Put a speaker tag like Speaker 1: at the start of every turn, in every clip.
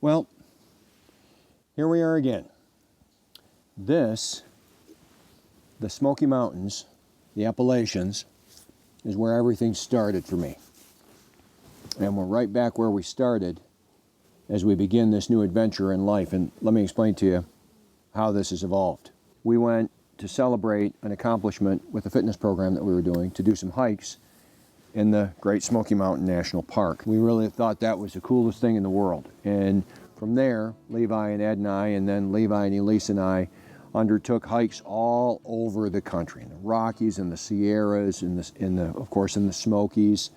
Speaker 1: Well, here we are again. This, the Smoky Mountains, the Appalachians, is where everything started for me. And we're right back where we started as we begin this new adventure in life. And let me explain to you how this has evolved. We went to celebrate an accomplishment with a fitness program that we were doing to do some hikes in the Great Smoky Mountain National Park. We really thought that was the coolest thing in the world. And from there, Levi and Ed and I, and then Levi and Elise and I, undertook hikes all over the country, in the Rockies, in the Sierras, of course in the Smokies.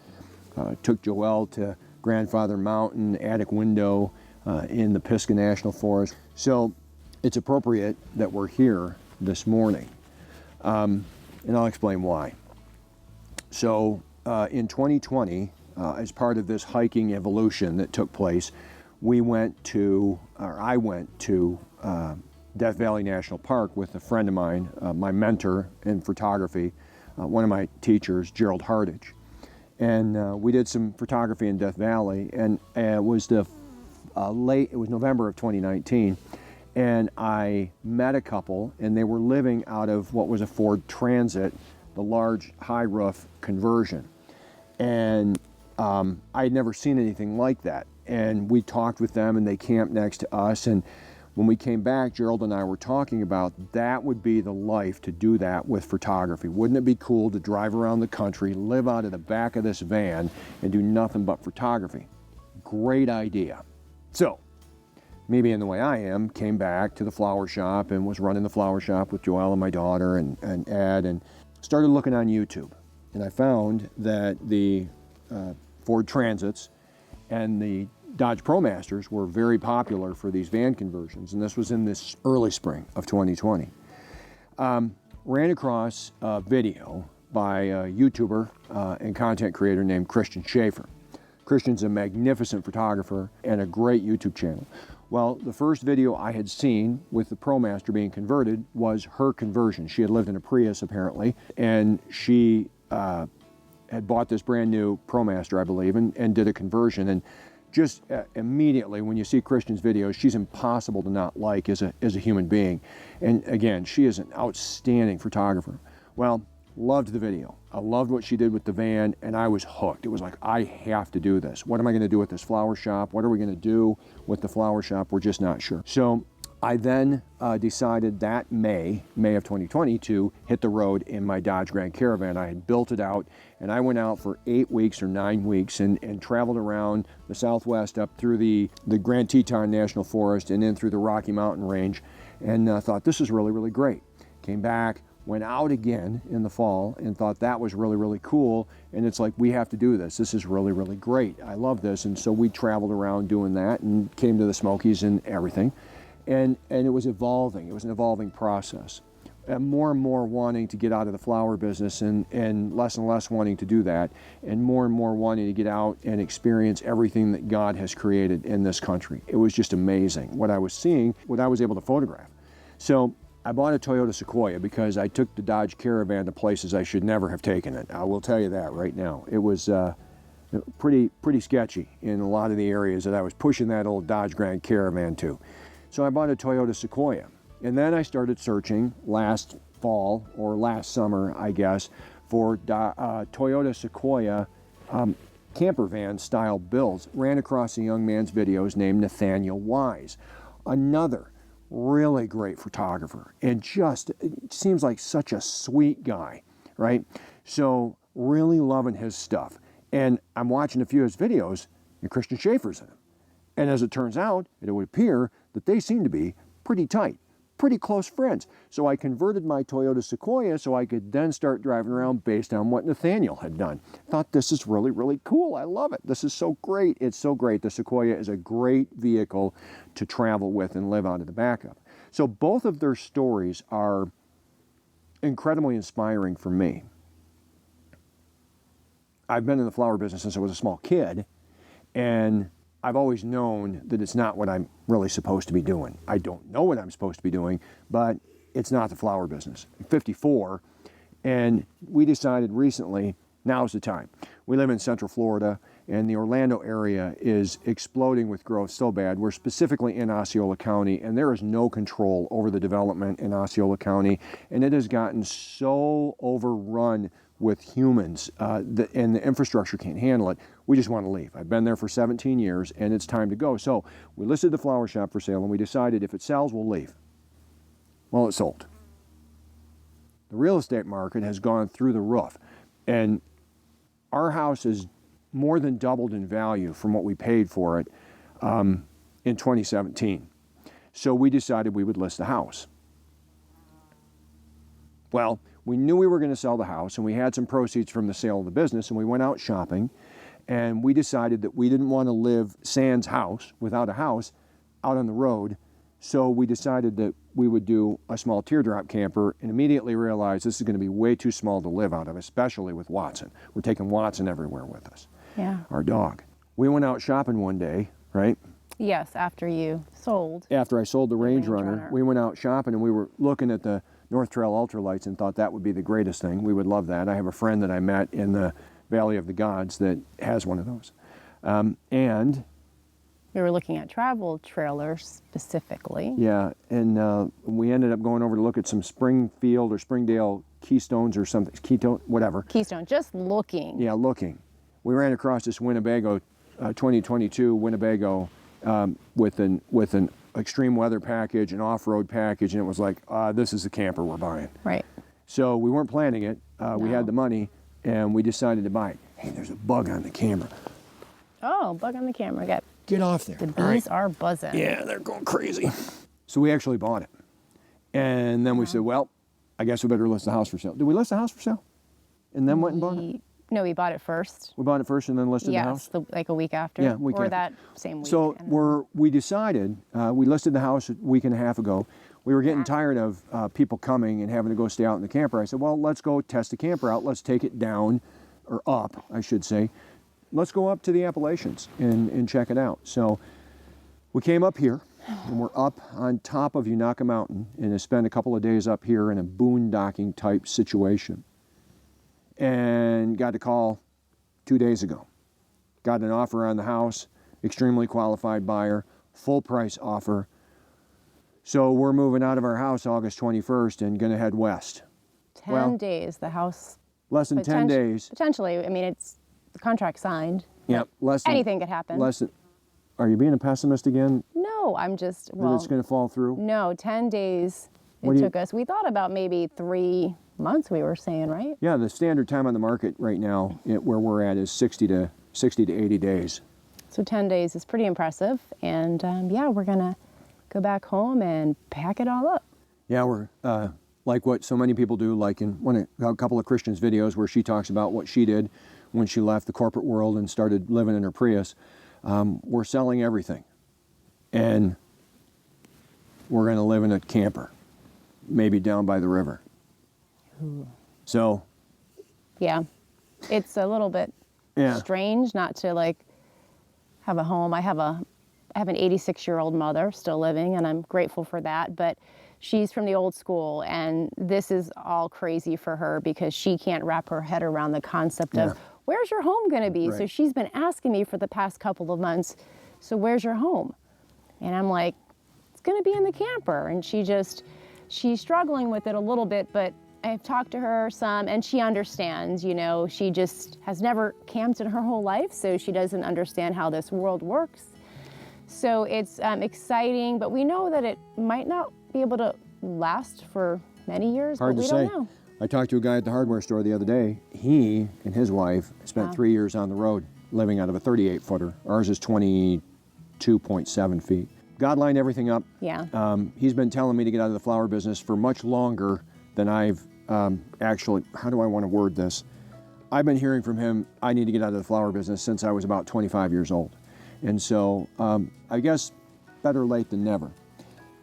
Speaker 1: Took Joelle to Grandfather Mountain, Attic Window, in the Pisgah National Forest. So it's appropriate that we're here this morning, and I'll explain why. So in 2020, as part of this hiking evolution that took place, I went to Death Valley National Park with a friend of mine, my mentor in photography, one of my teachers, Gerald Hardage. And we did some photography in Death Valley, and it was November of 2019, and I met a couple, and they were living out of what was a Ford Transit, the large high roof conversion. And I had never seen anything like that. And we talked with them, and they camped next to us. And when we came back, Gerald and I were talking about that would be the life to do that with photography. Wouldn't it be cool to drive around the country, live out of the back of this van, and do nothing but photography? Great idea. So, me being the way I am, came back to the flower shop and was running the flower shop with Joelle and my daughter and Ed, and started looking on YouTube. And I found that the Ford Transits and the Dodge Promasters were very popular for these van conversions, and this was in this early spring of 2020. Ran across a video by a YouTuber and content creator named Christian Schaefer. Christian's a magnificent photographer and a great YouTube channel. Well, the first video I had seen with the Promaster being converted was her conversion. She had lived in a Prius apparently, and she had bought this brand new Promaster, I believe, and did a conversion. And just immediately when you see Christian's videos, she's impossible to not like as a human being. And again, she is an outstanding photographer. Well, loved the video. I loved what she did with the van, and I was hooked. It was like, I have to do this. What am I going to do with this flower shop? What are we going to do with the flower shop? We're just not sure. So I then decided that May of 2020 to hit the road in my Dodge Grand Caravan. I had built it out, and I went out for 8 weeks or 9 weeks and traveled around the Southwest up through the Grand Teton National Forest and in through the Rocky Mountain Range, and thought this is really, really great. Came back, went out again in the fall and thought that was really, really cool. And it's like, we have to do this. This is really, really great. I love this. And so we traveled around doing that and came to the Smokies and everything. And it was evolving. It was an evolving process. And more wanting to get out of the flower business and less wanting to do that. And more wanting to get out and experience everything that God has created in this country. It was just amazing what I was seeing, what I was able to photograph. So I bought a Toyota Sequoia because I took the Dodge Caravan to places I should never have taken it. I will tell you that right now. It was pretty sketchy in a lot of the areas that I was pushing that old Dodge Grand Caravan to. So I bought a Toyota Sequoia. And then I started searching last fall or last summer, I guess, for Toyota Sequoia camper van style builds. Ran across a young man's videos named Nathaniel Wise, another really great photographer, and just it seems like such a sweet guy, right? So really loving his stuff. And I'm watching a few of his videos, and Christian Schaefer's in them. And as it turns out, it would appear that they seem to be pretty tight, pretty close friends. So I converted my Toyota Sequoia so I could then start driving around based on what Nathaniel had done. Thought this is really, really cool. I love it. This is so great. It's so great. The Sequoia is a great vehicle to travel with and live out of the back of. So both of their stories are incredibly inspiring for me. I've been in the flower business since I was a small kid, and I've always known that it's not what I'm really supposed to be doing. I don't know what I'm supposed to be doing, but it's not the flower business. I'm 54, and we decided recently, now's the time. we live in Central Florida, and the Orlando area is exploding with growth so bad. We're specifically in Osceola County, and there is no control over the development in Osceola County, and it has gotten so overrun with humans, and the infrastructure can't handle it. We just want to leave. I've been there for 17 years, and it's time to go. So we listed the flower shop for sale, and we decided if it sells, we'll leave. Well, it sold. The real estate market has gone through the roof, and our house has more than doubled in value from what we paid for it in 2017. So we decided we would list the house. Well, we knew we were going to sell the house, and we had some proceeds from the sale of the business, and we went out shopping, and we decided that we didn't want to live sans house, without a house, out on the road. So we decided that we would do a small teardrop camper, and immediately realized this is going to be way too small to live out of, especially with Watson. We're taking Watson everywhere with us.
Speaker 2: Yeah.
Speaker 1: Our dog. We went out shopping one day, right?
Speaker 2: Yes, after you sold.
Speaker 1: After I sold the Range Runner, we went out shopping, and we were looking at the North Trail Ultralights and thought that would be the greatest thing. We would love that. I have a friend that I met in the Valley of the Gods that has one of those. And
Speaker 2: we were looking at travel trailers specifically.
Speaker 1: yeah, and we ended up going over to look at some Springfield or Springdale Keystones or something, Keystone, whatever.
Speaker 2: Keystone, just looking.
Speaker 1: Yeah, looking. We ran across this Winnebago, 2022 Winnebago with an extreme weather package, an off-road package, and it was like, this is the camper we're buying.
Speaker 2: Right.
Speaker 1: So we weren't planning it. We
Speaker 2: No.
Speaker 1: had the money, and we decided to buy it. Hey, there's a bug on the camera.
Speaker 2: Oh, bug on the camera.
Speaker 1: Get off there.
Speaker 2: The
Speaker 1: All right.
Speaker 2: bees are buzzing.
Speaker 1: Yeah, they're going crazy. So we actually bought it. And then we said, well, I guess we better list the house for sale. Did we list the house for sale? And then went and bought it?
Speaker 2: No, we bought it first.
Speaker 1: We bought it first and then listed the house?
Speaker 2: Yes, like a week after.
Speaker 1: Yeah, week
Speaker 2: or
Speaker 1: after.
Speaker 2: that same week.
Speaker 1: So we decided, we listed the house a week and a half ago. We were getting tired of people coming and having to go stay out in the camper. I said, well, let's go test the camper out. Let's take it down, or up, I should say. Let's go up to the Appalachians and check it out. So we came up here, and we're up on top of Unaka Mountain, and I spent a couple of days up here in a boondocking type situation. And got a call 2 days ago. Got an offer on the house, extremely qualified buyer, full price offer. So we're moving out of our house August 21st and gonna head west.
Speaker 2: 10 days, the house.
Speaker 1: Less than 10 days.
Speaker 2: Potentially, I mean, it's the contract signed.
Speaker 1: Yep, less than.
Speaker 2: Anything could happen.
Speaker 1: Less than. Are you being a pessimist again?
Speaker 2: No, I'm just,
Speaker 1: That
Speaker 2: well,
Speaker 1: it's gonna fall through?
Speaker 2: no, 10 days
Speaker 1: What
Speaker 2: it
Speaker 1: do you-
Speaker 2: took us. We thought about maybe 3 months, we were saying, right?
Speaker 1: Yeah, the standard time on the market right now, where we're at, is 60 to 80 days.
Speaker 2: So 10 days is pretty impressive. And yeah, we're going to go back home and pack it all up.
Speaker 1: Yeah, we're like what so many people do, like in a couple of Christian's videos where she talks about what she did when she left the corporate world and started living in her Prius. We're selling everything, and we're going to live in a camper, maybe down by the river.
Speaker 2: Ooh.
Speaker 1: So,
Speaker 2: Yeah, it's a little bit
Speaker 1: yeah,
Speaker 2: strange not to like have a home. I have an 86-year-old mother still living, and I'm grateful for that. But she's from the old school, and this is all crazy for her because she can't wrap her head around the concept of where's your home going to be.
Speaker 1: Right.
Speaker 2: So she's been asking me for the past couple of months, so where's your home? And I'm like, it's going to be in the camper. And she's struggling with it a little bit, but I've talked to her some, and she understands, you know, she just has never camped in her whole life, so she doesn't understand how this world works. So it's exciting, but we know that it might not be able to last for many years,
Speaker 1: hard
Speaker 2: but
Speaker 1: to
Speaker 2: we
Speaker 1: say.
Speaker 2: don't know.
Speaker 1: I talked to a guy at the hardware store the other day. He and his wife spent
Speaker 2: Wow.
Speaker 1: 3 years on the road living out of a 38-footer. Ours is 22.7 feet. God lined everything up.
Speaker 2: Yeah.
Speaker 1: He's been telling me to get out of the flower business for much longer than I've actually, how do I want to word this? I've been hearing from him, I need to get out of the flower business since I was about 25 years old. And so I guess better late than never.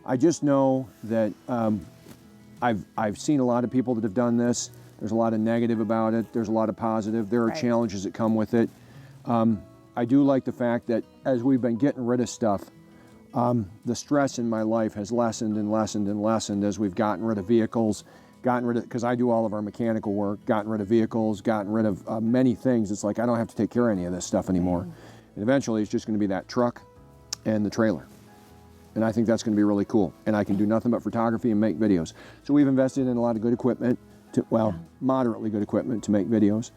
Speaker 1: I just know that I've seen a lot of people that have done this. There's a lot of negative about it. There's a lot of positive. There are
Speaker 2: Right.
Speaker 1: challenges that come with it. I do like the fact that as we've been getting rid of stuff, the stress in my life has lessened and lessened and lessened as we've gotten rid of vehicles gotten rid of, because I do all of our mechanical work, gotten rid of vehicles, gotten rid of many things. It's like I don't have to take care of any of this stuff anymore. And eventually it's just going to be that truck and the trailer. And I think that's going to be really cool. And I can do nothing but photography and make videos. So we've invested in a lot of good equipment, moderately good equipment to make videos.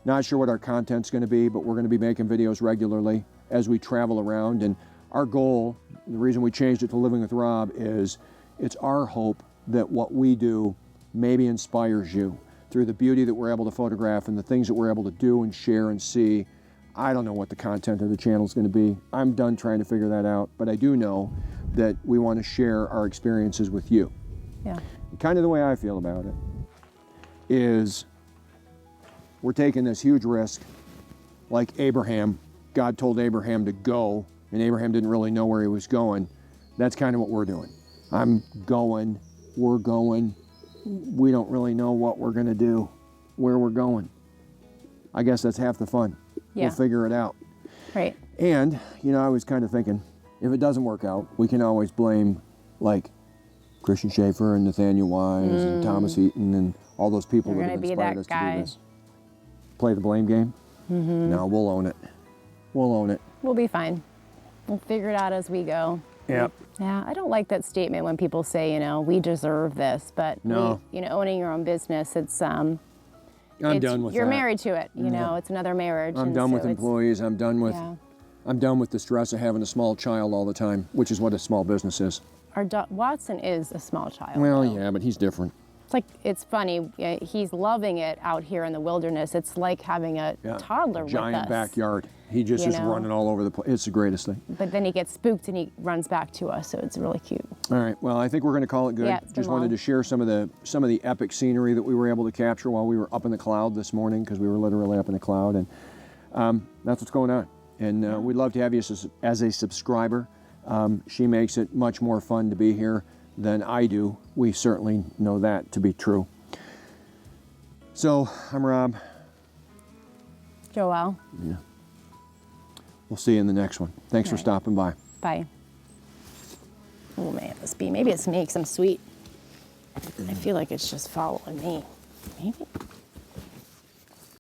Speaker 1: Not sure what our content's going to be, but we're going to be making videos regularly as we travel around. And our goal, the reason we changed it to Living with Rob, is it's our hope that what we do maybe inspires you through the beauty that we're able to photograph and the things that we're able to do and share and see. I don't know what the content of the channel is going to be. I'm done trying to figure that out, but I do know that we want to share our experiences with you.
Speaker 2: Yeah.
Speaker 1: And kind of the way I feel about it is we're taking this huge risk, like Abraham. God told Abraham to go, and Abraham didn't really know where he was going. That's kind of what we're doing. I'm going, we're going. We don't really know what we're going to do, where we're going. I guess that's half the fun.
Speaker 2: Yeah.
Speaker 1: We'll figure it out.
Speaker 2: Right.
Speaker 1: And, you know, I was kind of thinking, if it doesn't work out, we can always blame, like, Christian Schaefer and Nathaniel Wise and Thomas Eaton and all those people
Speaker 2: You're
Speaker 1: that have
Speaker 2: gonna be
Speaker 1: inspired
Speaker 2: that
Speaker 1: us to
Speaker 2: guy.
Speaker 1: do this. Play the blame game? No, we'll own it. We'll own it.
Speaker 2: We'll be fine. We'll figure it out as we go.
Speaker 1: Yep.
Speaker 2: Yeah, I don't like that statement when people say, you know, we deserve this, but
Speaker 1: No.
Speaker 2: you know, owning your own business, it's
Speaker 1: I'm done with
Speaker 2: you're
Speaker 1: that.
Speaker 2: married to it, you know, it's another marriage.
Speaker 1: I'm
Speaker 2: and
Speaker 1: done
Speaker 2: so
Speaker 1: with
Speaker 2: it's-
Speaker 1: employees. I'm done with
Speaker 2: Yeah.
Speaker 1: I'm done with the stress of having a small child all the time, which is what a small business is.
Speaker 2: Watson is a small child.
Speaker 1: Well,
Speaker 2: though.
Speaker 1: yeah, but he's different.
Speaker 2: It's like, it's funny, he's loving it out here in the wilderness. It's like having a
Speaker 1: Yeah.
Speaker 2: toddler with us.
Speaker 1: Giant backyard. He just
Speaker 2: You
Speaker 1: is
Speaker 2: know?
Speaker 1: running all over the place. It's the greatest thing.
Speaker 2: But then he gets spooked and he runs back to us, so it's really cute.
Speaker 1: All right. Well, I think we're going to call it good.
Speaker 2: Yeah, it's been
Speaker 1: Just wanted
Speaker 2: long.
Speaker 1: to share some of the epic scenery that we were able to capture while we were up in the cloud this morning, because we were literally up in the cloud, and that's what's going on. And we'd love to have you as a subscriber. She makes it much more fun to be here than I do. We certainly know that to be true. So I'm Rob.
Speaker 2: Joelle,
Speaker 1: We'll see you in the next one. Thanks for
Speaker 2: Right.
Speaker 1: stopping by.
Speaker 2: bye. Oh man, maybe it makes them sweet. I feel like it's just following me. Maybe.